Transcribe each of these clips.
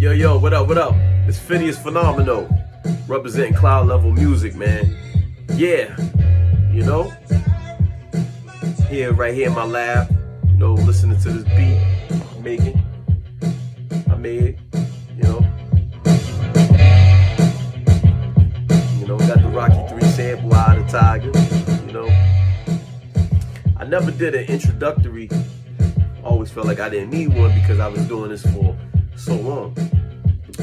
Yo, what up? It's PHINEUS Phenomenal, representing cloud level music, man. Yeah, right here in my lab, listening to this beat I made, got the Rocky 3 sample out of Tiger, I never did an introductory. Always felt like I didn't need one because I was doing this for so long.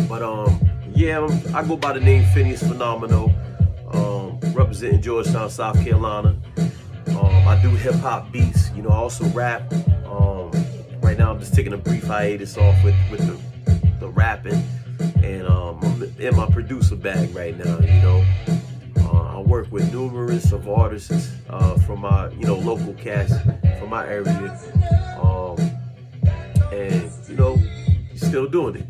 But I go by the name PHINEUS Phenomenal, representing Georgetown, South Carolina. I do hip hop beats, I also rap. Right now I'm just taking a brief hiatus off with the rapping, and I'm in my producer bag right now. I work with numerous of artists from my local cast from my area, and still doing it.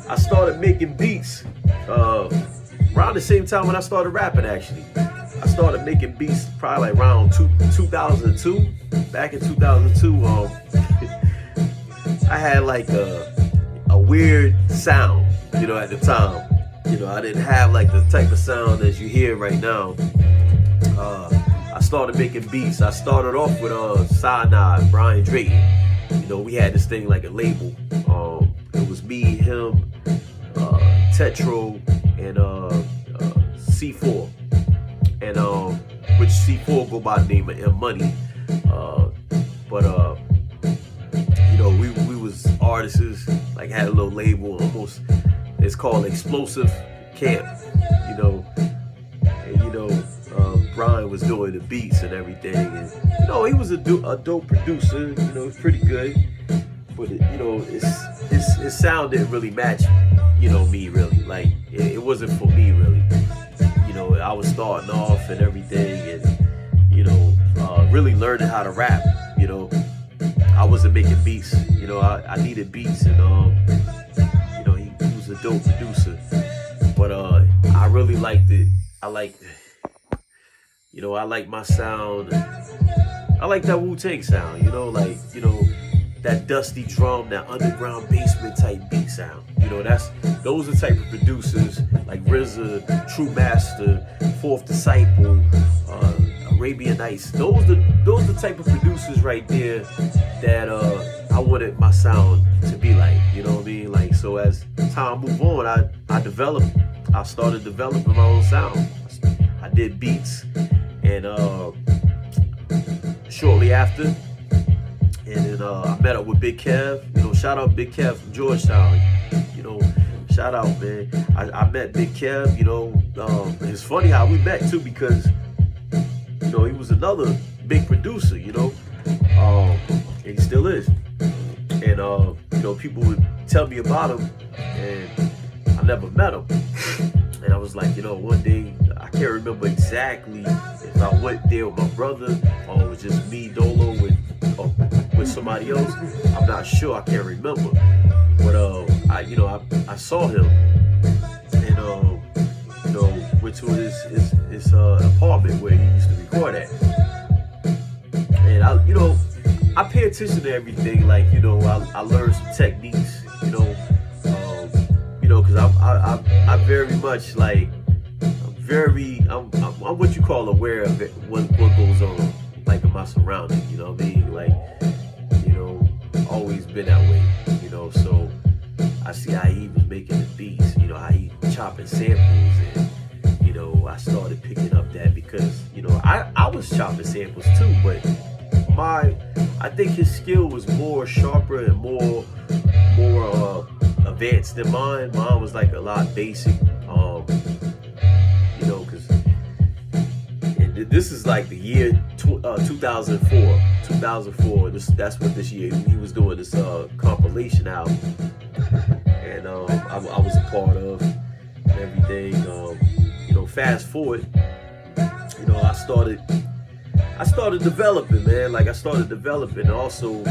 I started making beats around the same time when I started rapping. Actually, I started making beats probably like around 2002. Back in 2002, I had like a weird sound, at the time. I didn't have like the type of sound as you hear right now. I started making beats. I started off with Cyanide, Brian Drayton. We had this thing like a label. It was me, him, Tetro, and C4. And which C4 go by the name of M Money. We was artists, like had a little label, almost. It's called Explosive Camp, and Brian was doing the beats and everything, and he was a dope producer. It was pretty good, but his sound didn't really match, me really. Like it wasn't for me really. I was starting off and everything, and really learning how to rap. I wasn't making beats. I needed beats, and he was a dope producer. But I really liked it. I like my sound. I like that Wu-Tang sound. That dusty drum, that underground basement type beat sound. Those are the type of producers like RZA, True Master, Fourth Disciple, Arabian Nights. Those are the type of producers right there that I wanted my sound to be like. You know what I mean? Like, so as time moved on, I started developing my own sound. I did beats, and shortly after, and then I met up with Big Kev. Shout out Big Kev from Georgetown. Shout out, man. I met Big Kev. It's funny how we met too, because he was another big producer. And he still is. And people would tell me about him, and I never met him. And I was like, one day, I can't remember exactly if I went there with my brother or it was just me dolo with somebody else. I'm not sure. I can't remember. But I saw him, and went to his apartment where he used to record at. And I pay attention to everything. Like I learned some techniques. Because I very much like I'm what you call aware of it, what goes on, like in my surroundings. You know what I mean? Like always been that way. So I see how he was making the beats. How he chopping samples, and I started picking up that because I was chopping samples too, but I think his skill was more sharper and more advanced than mine. Mine was like a lot basic, because this is like the year 2004. That's what this year he was doing this compilation album, and I was a part of everything. Fast forward, I started developing, man. Like I started developing, and also,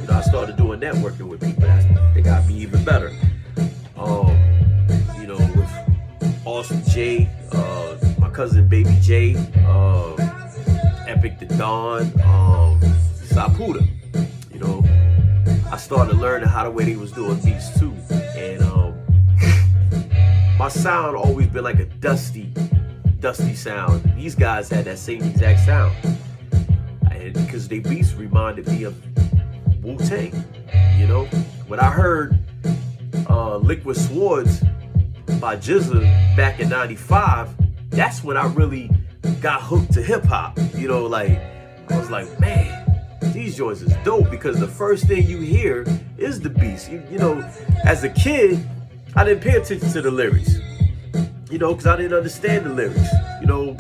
I started doing networking with people. They got me even better. With Austin J, my cousin Baby J, Epic the Don, Sapuda. I started learning how the way they was doing beats too, and my sound always been like a dusty sound. These guys had that same exact sound, and because they beats reminded me of Wu-Tang. You know, when I heard Liquid Swords by GZA back in '95, that's when I really got hooked to hip hop. You know, like I was like, man, these joints is dope, because the first thing you hear is the beats. You know, as a kid, I didn't pay attention to the lyrics, you know, because I didn't understand the lyrics, you know.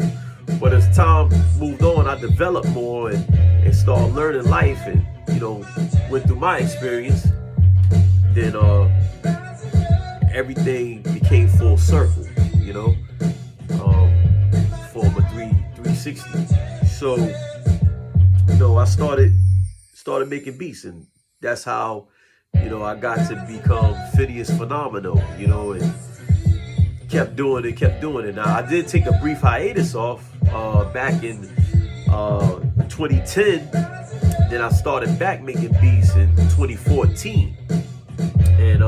But as time moved on, I developed more and started learning life, and, you know, went through my experience. Then everything became full circle, you know, for a 360. So, you know, I started making beats, and that's how, you know, I got to become PHINEUS Phenomenal, you know, and kept doing it. Now, I did take a brief hiatus off back in 2010. Then I started back making beats in 2014, and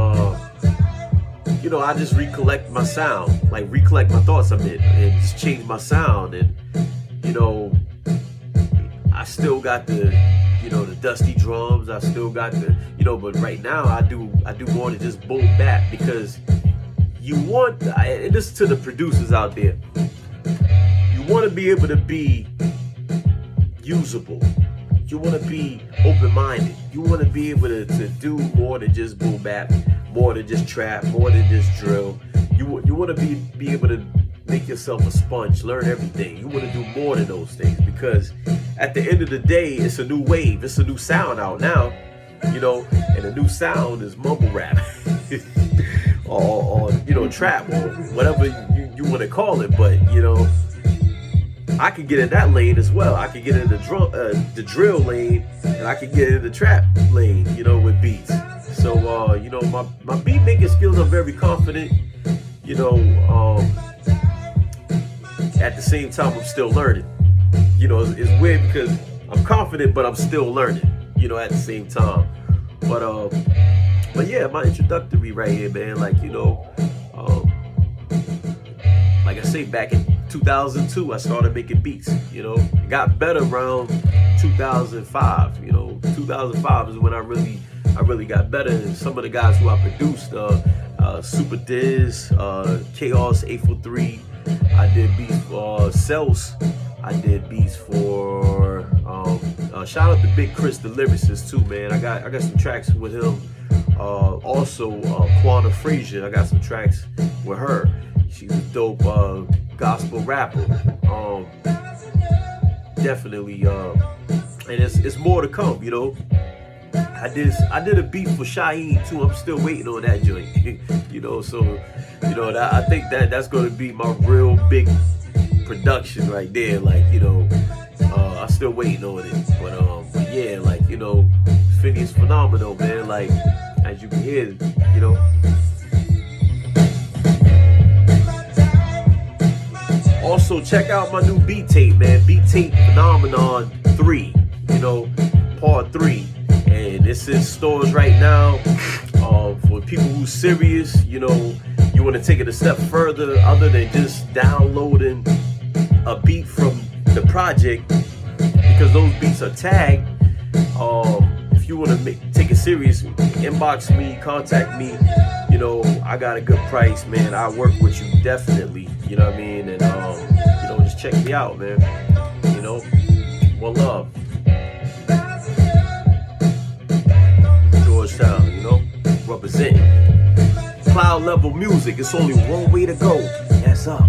you know, I just recollect my sound, like recollect my thoughts of it, and just change my sound. And, you know, I still got the, you know, the dusty drums. I still got the, you know, but right now I do more than just boom bap, because you want, and this is to the producers out there, you want to be able to be usable. You want to be open-minded. You want to be able to do more than just boom bap, more than just trap, more than just drill. You want to be able to make yourself a sponge, learn everything. You want to do more than those things, because at the end of the day, it's a new wave. It's a new sound out now, you know, and the new sound is mumble rap or you know, trap, or whatever you want to call it. But, you know, I could get in that lane as well. I could get in the drill lane, and I could get in the trap lane, you know, with beats. So, you know, my beat making skills, I'm very confident, you know. At the same time, I'm still learning. You know, it's weird because I'm confident, but I'm still learning, you know, at the same time. But yeah, my introductory right here, man, like, you know, like I say, back in 2002, I started making beats, you know. It got better around 2005, you know. 2005 is when I really got better. And some of the guys who I produced, Super Diz, Chaos 843, I did beats for Cells. I did beats for shout out to Big Chris, the lyricist, too, man. I got some tracks with him. Also Quanah Frazier, I got some tracks with her. She's a dope gospel rapper. Definitely, and it's more to come, you know. I did a beat for Shaheen too. I'm still waiting on that joint. You know, so, you know, I think that's gonna be my real big production right there. Like, you know, I'm still waiting on it. But yeah, like, you know, PHINEUS Phenomenal, man. Like, as you can hear, you know. Also, check out my new beat tape, man. Beat tape Phenomenon 3, you know, part 3. And it's in stores right now. For people who's serious, you know, you want to take it a step further other than just downloading a beat from the project, because those beats are tagged. If you want to take it serious, inbox me, contact me. You know, I got a good price, man. I work with you, definitely. You know what I mean? And, you know, just check me out, man. You know, one love. Georgetown, you know, representing. Cloud level music. It's only one way to go. That's up.